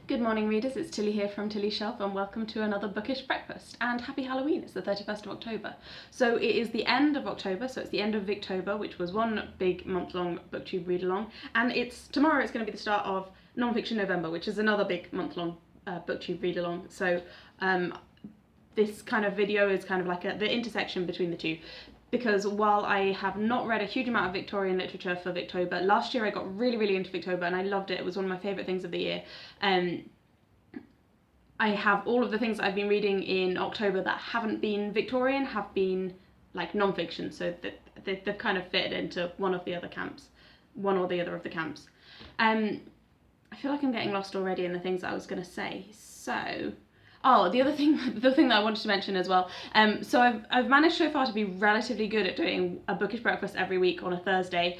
Good morning readers, it's Tilly here from Tilly's Shelf and welcome to another Bookish Breakfast, and happy Halloween. It's the 31st of October. So it is the end of October, so it's the end of Victober, which was one big month-long booktube read-along, and tomorrow it's going to be the start of Nonfiction November, which is another big month-long booktube read-along. So this kind of video is kind of like the intersection between the two. Because while I have not read a huge amount of Victorian literature for Victober, last year I got really into Victober and I loved it. It was one of my favourite things of the year. I have all of the things that I've been reading in October that haven't been Victorian have been like non-fiction, so they've kind of fitted into one or the other of the camps. I feel like I'm getting lost already in the things that I was going to say, so... Oh, the thing that I wanted to mention as well. So I've managed so far to be relatively good at doing a Bookish Breakfast every week on a Thursday.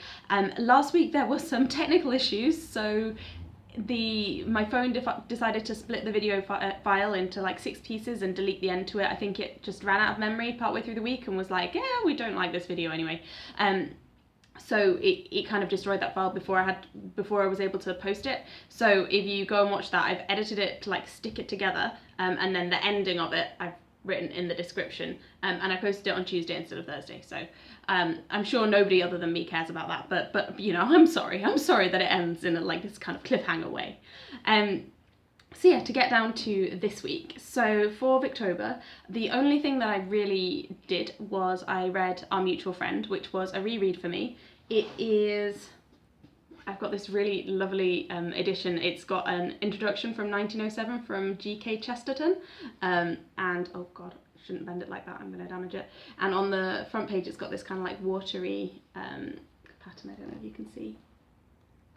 Last week there was some technical issues, so my phone decided to split the video file into like 6 pieces and delete the end to it. I think it just ran out of memory partway through the week and was like, yeah, we don't like this video anyway. So it kind of destroyed that file before I was able to post it. So if you go and watch that, I've edited it to like stick it together, and then the ending of it I've written in the description, and I posted it on Tuesday instead of Thursday. So I'm sure nobody other than me cares about that, but you know, I'm sorry that it ends in like this kind of cliffhanger way. So yeah, to get down to this week. So for Victober, the only thing that I really did was I read Our Mutual Friend, which was a reread for me. I've got this really lovely edition. It's got an introduction from 1907 from G.K. Chesterton. And, oh God, I shouldn't bend it like that, I'm going to damage it. And on the front page, it's got this kind of like watery pattern, I don't know if you can see.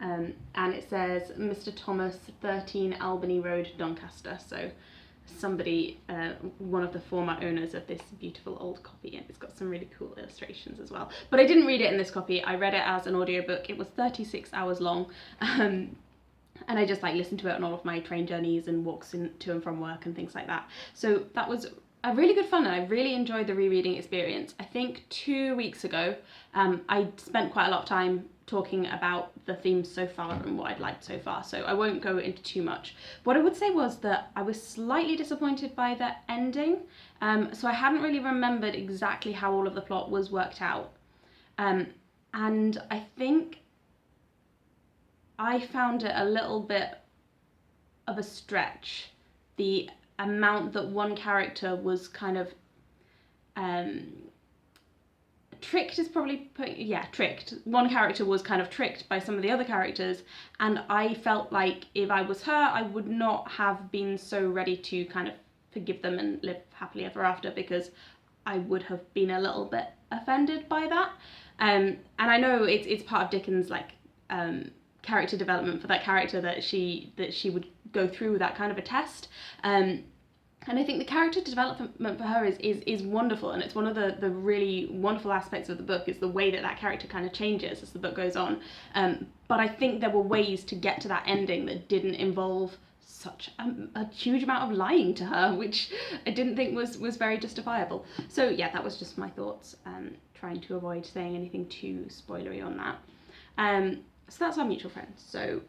And it says Mr. Thomas, 13 Albany Road, Doncaster. So somebody, one of the former owners of this beautiful old copy, and it's got some really cool illustrations as well. But I didn't read it in this copy, I read it as an audiobook. It was 36 hours long, and I just like listened to it on all of my train journeys and walks to and from work and things like that. So that was a really good fun, and I really enjoyed the rereading experience. I think 2 weeks ago, I spent quite a lot of time talking about the themes so far and what I'd liked so far, so I won't go into too much. What I would say was that I was slightly disappointed by the ending, so I hadn't really remembered exactly how all of the plot was worked out, and I think I found it a little bit of a stretch, the amount that one character was kind of tricked is probably tricked. One character was kind of tricked by some of the other characters, and I felt like if I was her, I would not have been so ready to kind of forgive them and live happily ever after, because I would have been a little bit offended by that. And I know it's part of Dickens' like character development for that character that she would go through that kind of a test. And I think the character development for her is wonderful, and it's one of the really wonderful aspects of the book is the way that character kind of changes as the book goes on. But I think there were ways to get to that ending that didn't involve such a huge amount of lying to her, which I didn't think was very justifiable. So yeah, that was just my thoughts, trying to avoid saying anything too spoilery on that. So that's Our Mutual Friend, so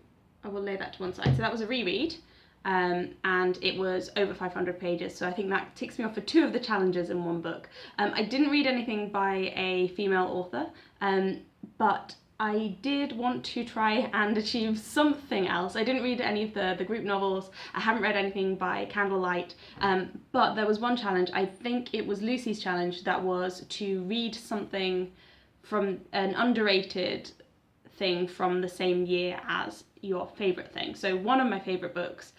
I will lay that to one side. So that was a reread. And it was over 500 pages, so I think that ticks me off for 2 of the challenges in one book. I didn't read anything by a female author, but I did want to try and achieve something else. I didn't read any of the group novels, I haven't read anything by Candlelight, but there was one challenge, I think it was Lucy's challenge, that was to read something from an underrated thing from the same year as your favourite thing. So one of my favourite books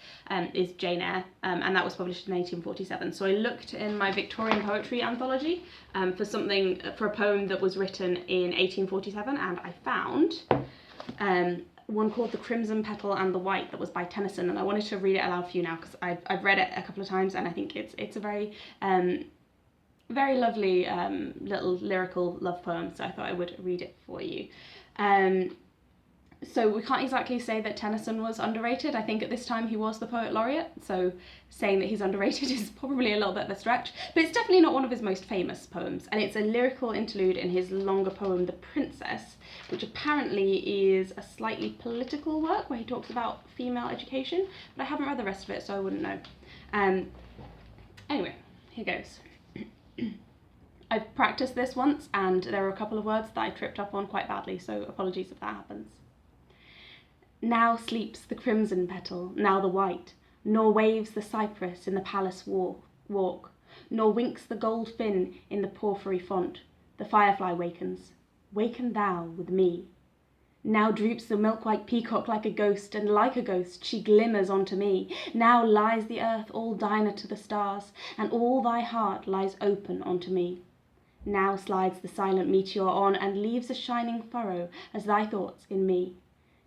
is Jane Eyre, and that was published in 1847. So I looked in my Victorian poetry anthology for a poem that was written in 1847, and I found one called The Crimson Petal and the White that was by Tennyson, and I wanted to read it aloud for you now because I've read it a couple of times, and I think it's a very very lovely little lyrical love poem, so I thought I would read it for you. So we can't exactly say that Tennyson was underrated. I think at this time he was the Poet Laureate, so saying that he's underrated is probably a little bit of a stretch, but it's definitely not one of his most famous poems, and it's a lyrical interlude in his longer poem, The Princess, which apparently is a slightly political work where he talks about female education, but I haven't read the rest of it, so I wouldn't know. Anyway, here goes. I've practiced this once, and there are a couple of words that I tripped up on quite badly, so apologies if that happens. Now sleeps the crimson petal, now the white, nor waves the cypress in the palace walk, nor winks the gold fin in the porphyry font. The firefly wakens. Waken thou with me. Now droops the milk-white peacock like a ghost, and like a ghost she glimmers onto me. Now lies the earth all diner to the stars, and all thy heart lies open onto me. Now slides the silent meteor on, and leaves a shining furrow as thy thoughts in me.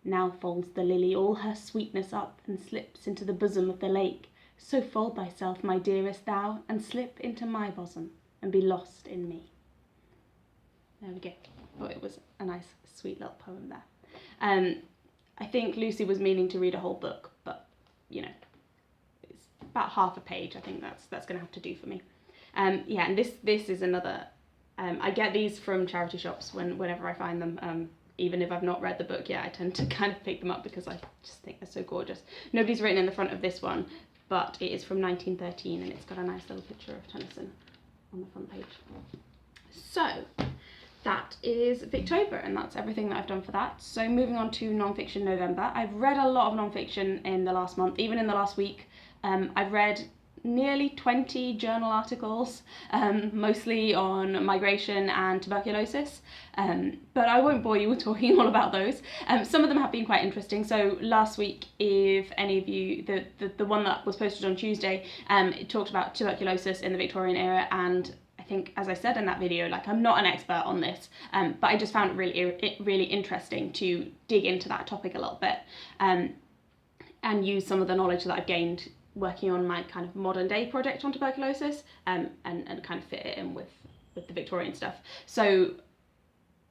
Now folds the lily all her sweetness up, and slips into the bosom of the lake. So fold thyself, my dearest thou, and slip into my bosom, and be lost in me. There we go. Thought it was a nice, sweet little poem there. I think Lucy was meaning to read a whole book, but, you know, it's about half a page. I think that's going to have to do for me. Yeah, and this is another... I get these from charity shops whenever I find them. Even if I've not read the book yet, I tend to kind of pick them up because I just think they're so gorgeous. Nobody's written in the front of this one, but it is from 1913 and it's got a nice little picture of Tennyson on the front page. So that is Victober, and that's everything that I've done for that. So moving on to nonfiction November. I've read a lot of nonfiction in the last month, even in the last week. I've read nearly 20 journal articles, mostly on migration and tuberculosis, but I won't bore you with talking all about those. Some of them have been quite interesting. So last week, if any of you, the one that was posted on Tuesday, it talked about tuberculosis in the Victorian era, and I think, as I said in that video, like, I'm not an expert on this, but I just found it really interesting to dig into that topic a little bit, and use some of the knowledge that I've gained working on my kind of modern day project on tuberculosis, and kind of fit it in with the Victorian stuff. So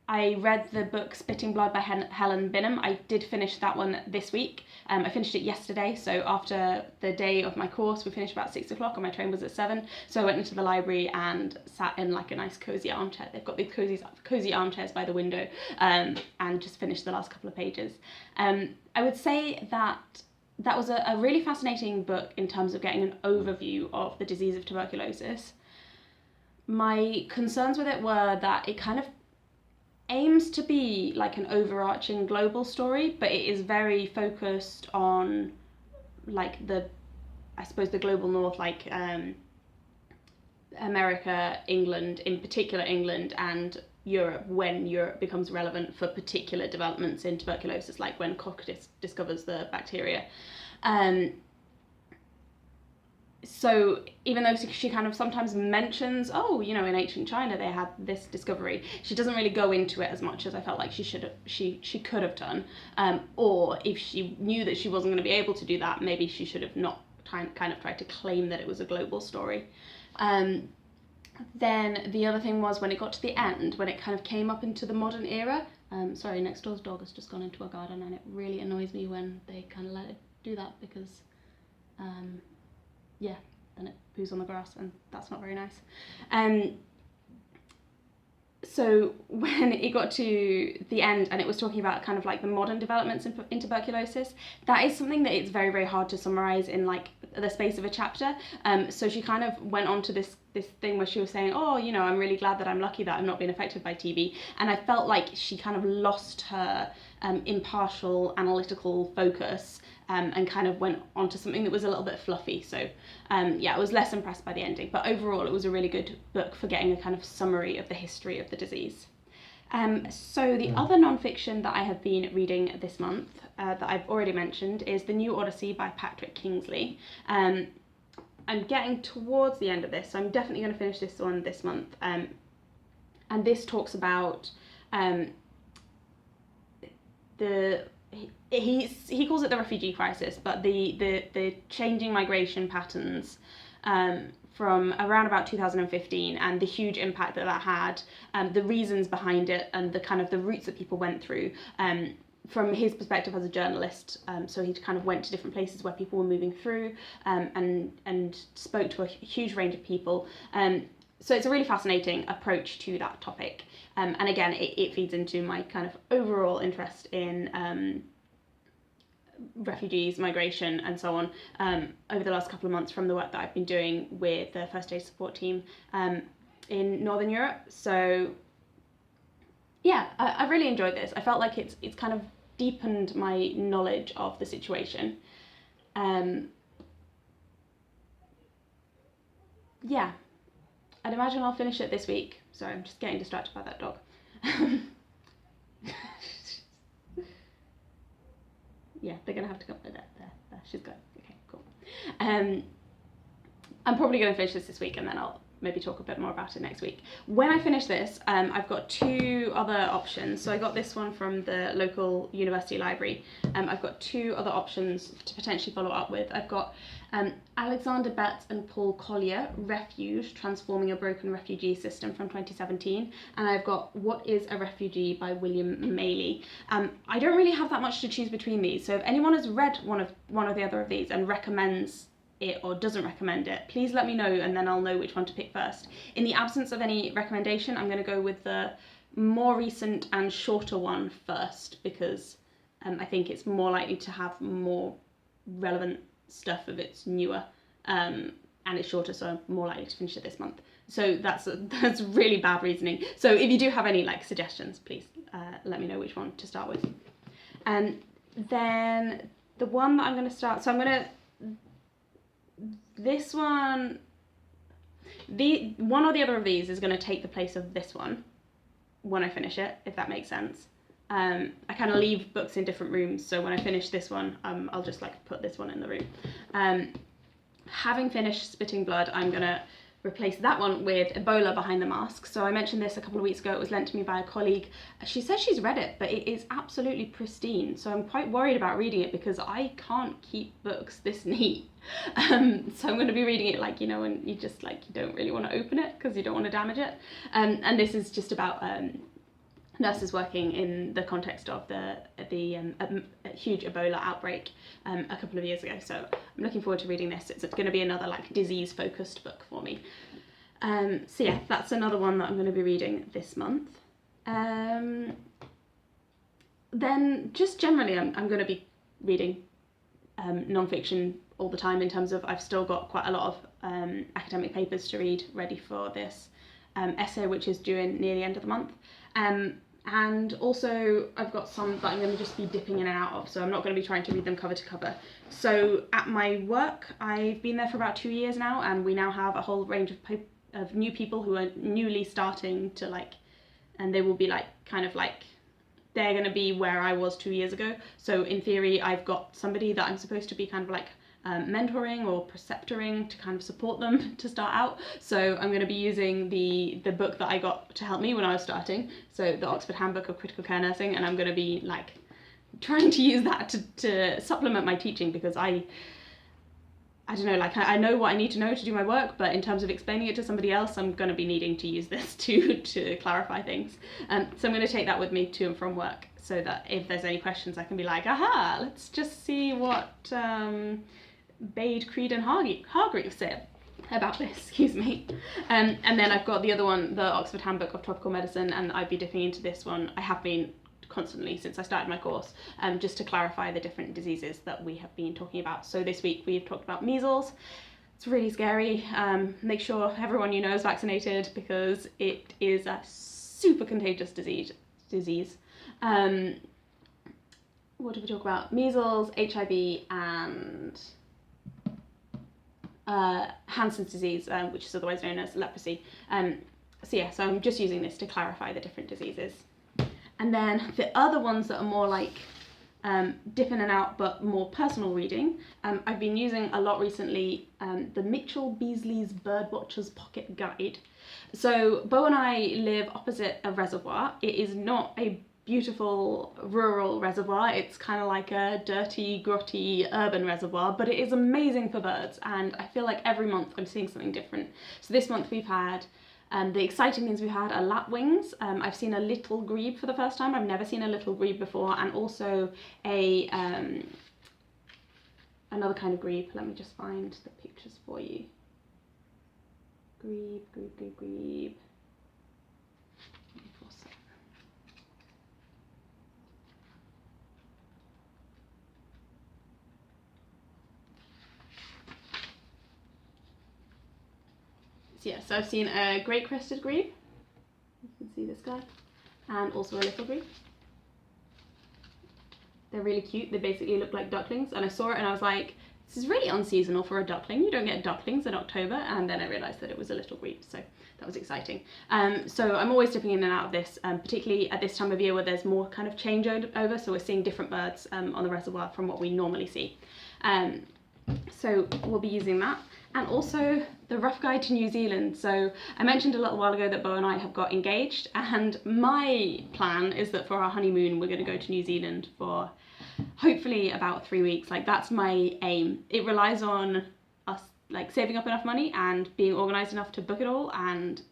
I read the book Spitting Blood by Helen Bynum. I did finish that one this week. I finished it yesterday, so after the day of my course, we finished about 6 o'clock and my train was at 7. So I went into the library and sat in like a nice cozy armchair. They've got these cozy armchairs by the window, and just finished the last couple of pages. I would say that was a really fascinating book in terms of getting an overview of the disease of tuberculosis. My concerns with it were that it kind of aims to be like an overarching global story, but it is very focused on like I suppose the global north, like America, England, in particular England, and Europe, when Europe becomes relevant for particular developments in tuberculosis, like when Koch discovers the bacteria. So even though she kind of sometimes mentions, oh, you know, in ancient China they had this discovery, she doesn't really go into it as much as I felt like she could have done. Or if she knew that she wasn't going to be able to do that, maybe she should have not kind of tried to claim that it was a global story. Then the other thing was when it got to the end, when it kind of came up into the modern era. Sorry, next door's dog has just gone into our garden, and it really annoys me when they kind of let it do that because, yeah, then it poos on the grass, and that's not very nice. So when it got to the end and it was talking about kind of like the modern developments in tuberculosis, that is something that it's very, very hard to summarize in like the space of a chapter. So she kind of went on to this thing where she was saying, oh, you know, I'm really glad that I'm lucky that I'm not being affected by TB. And I felt like she kind of lost her impartial analytical focus, and kind of went on to something that was a little bit fluffy. So yeah, I was less impressed by the ending, but overall it was a really good book for getting a kind of summary of the history of the disease. So the other nonfiction that I have been reading this month, that I've already mentioned, is The New Odyssey by Patrick Kingsley. I'm getting towards the end of this, so I'm definitely going to finish this one this month. And this talks about he calls it the refugee crisis, but the changing migration patterns from around about 2015 and the huge impact that had, the reasons behind it, and the kind of the routes that people went through, from his perspective as a journalist. So he kind of went to different places where people were moving through, and spoke to a huge range of people. So it's a really fascinating approach to that topic. And again, it feeds into my kind of overall interest in refugees, migration, and so on, over the last couple of months from the work that I've been doing with the First Aid Support Team in Northern Europe. So yeah, I really enjoyed this. I felt like it's kind of deepened my knowledge of the situation. Yeah, I'd imagine I'll finish it this week. Sorry, I'm just getting distracted by that dog. Yeah, they're gonna have to come there. She's good. Okay, cool. I'm probably gonna finish this week, and then I'll maybe talk a bit more about it next week. When I finish this, I've got two other options. So I got this one from the local university library. I've got two other options to potentially follow up with. I've got Alexander Betts and Paul Collier, Refuge, Transforming a Broken Refugee System from 2017. And I've got What is a Refugee by William Maley. I don't really have that much to choose between these. So if anyone has read one or the other of these and recommends it or doesn't recommend it, please let me know, and then I'll know which one to pick first. In the absence of any recommendation, I'm going to go with the more recent and shorter one first, because I think it's more likely to have more relevant stuff if it's newer, and it's shorter, so I'm more likely to finish it this month. So that's really bad reasoning. So if you do have any suggestions, please let me know which one to start with. And then the one that I'm going to start, so I'm going to this one, the one or the other of these is going to take the place of this one when I finish it, if that makes sense. I kind of leave books in different rooms, so when I finish this one, I'll just put this one in the room. Having finished Spitting Blood, I'm going to replace that one with Ebola Behind the Mask. So I mentioned this a couple of weeks ago. It was lent to me by a colleague. She says she's read it, but it is absolutely pristine. So I'm quite worried about reading it because I can't keep books this neat. So I'm going to be reading it and you just you don't really want to open it because you don't want to damage it. And this is just about nurses working in the context of the huge Ebola outbreak a couple of years ago. So I'm looking forward to reading this. It's going to be another disease-focused book for me. So yeah, that's another one that I'm going to be reading this month. Then just generally, I'm going to be reading nonfiction all the time, in terms of I've still got quite a lot of academic papers to read ready for this essay, which is due in near the end of the month. And also I've got some that I'm going to just be dipping in and out of, so I'm not going to be trying to read them cover to cover. So at my work, I've been there for about 2 years now, and we now have a whole range of new people who are newly starting to and they will be they're going to be where I was 2 years ago. So in theory, I've got somebody that I'm supposed to be mentoring or preceptoring to kind of support them to start out. So I'm going to be using the book that I got to help me when I was starting, so the Oxford Handbook of Critical Care Nursing, and I'm going to be trying to use that to supplement my teaching, because I don't know, I know what I need to know to do my work, but in terms of explaining it to somebody else, I'm going to be needing to use this to clarify things. So I'm going to take that with me to and from work, so that if there's any questions, I can be aha, let's just see what Baid, Creed and Hargreaves said about this, excuse me. And then I've got the other one, the Oxford Handbook of Tropical Medicine, and I'd be dipping into this one. I have been constantly since I started my course, just to clarify the different diseases that we have been talking about. So this week we've talked about measles. It's really scary. Make sure everyone you know is vaccinated, because it is a super contagious disease. What did we talk about? Measles, HIV, and Hansen's disease, which is otherwise known as leprosy. So I'm just using this to clarify the different diseases. And then the other ones that are more dip in and out, but more personal reading, I've been using a lot recently, the Mitchell Beasley's Birdwatcher's Pocket Guide. So Beau and I live opposite a reservoir. It is not a beautiful rural reservoir. It's kind of like a dirty, grotty urban reservoir, but it is amazing for birds, and I feel like every month I'm seeing something different. So this month we've had The exciting things we had are lapwings. I've seen a little grebe for the first time. I've never seen a little grebe before, and also a another kind of grebe. Let me just find the pictures for you. Grebe, grebe, grebe, grebe. Yeah, so I've seen a great crested grebe, you can see this guy, and also a little grebe. They're really cute. They basically look like ducklings, and I saw it and I was like, this is really unseasonal for a duckling. You don't get ducklings in October. And then I realised that it was a little grebe, so that was exciting. So I'm always dipping in and out of this, particularly at this time of year where there's more kind of changeover, so we're seeing different birds on the reservoir from what we normally see. So we'll be using that. And also the rough guide to New Zealand. So I mentioned a little while ago that Bo and I have got engaged, and my plan is that for our honeymoon we're going to go to New Zealand for hopefully about 3 weeks. Like, that's my aim. It relies on us like saving up enough money and being organised enough to book it all, and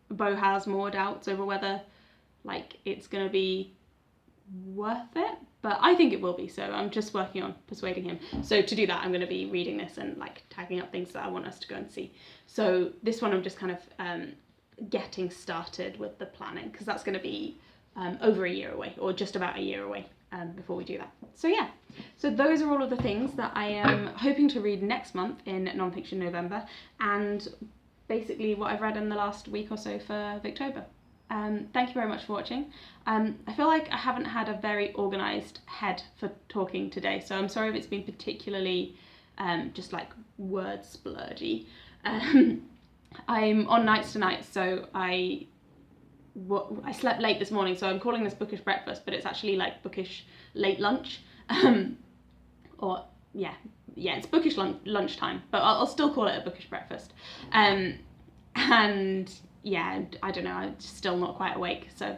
Bo has more doubts over whether like it's going to be worth it, but I think it will be, so I'm just working on persuading him. So to do that, I'm going to be reading this and like tagging up things that I want us to go and see. So this one I'm just kind of getting started with the planning, because that's going to be over a year away, or just about a year away before we do that. So yeah, so those are all of the things that I am hoping to read next month in Nonfiction November, and basically what I've read in the last week or so for Victober. Thank you very much for watching. I feel like I haven't had a very organised head for talking today, so I'm sorry if it's been particularly just like word splurgy. I'm on nights tonight, so I slept late this morning, so I'm calling this Bookish Breakfast, but it's actually like Bookish late lunch. Or yeah, it's Bookish lunchtime, but I'll still call it a Bookish Breakfast. And yeah, I don't know, I'm still not quite awake. So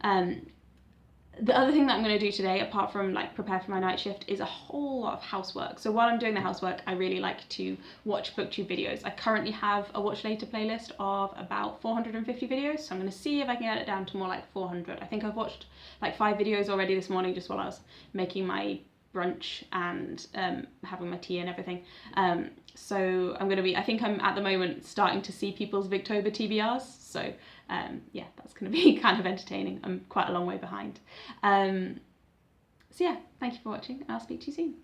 the other thing that I'm going to do today, apart from like prepare for my night shift, is a whole lot of housework. So while I'm doing the housework, I really like to watch booktube videos. I currently have a watch later playlist of about 450 videos, so I'm going to see if I can get it down to more like 400. I think I've watched like 5 videos already this morning, just while I was making my brunch and having my tea and everything. So I'm going to be, I think I'm at the moment starting to see people's Victober TBRs, so yeah, that's going to be kind of entertaining. I'm quite a long way behind. So yeah, thank you for watching, and I'll speak to you soon.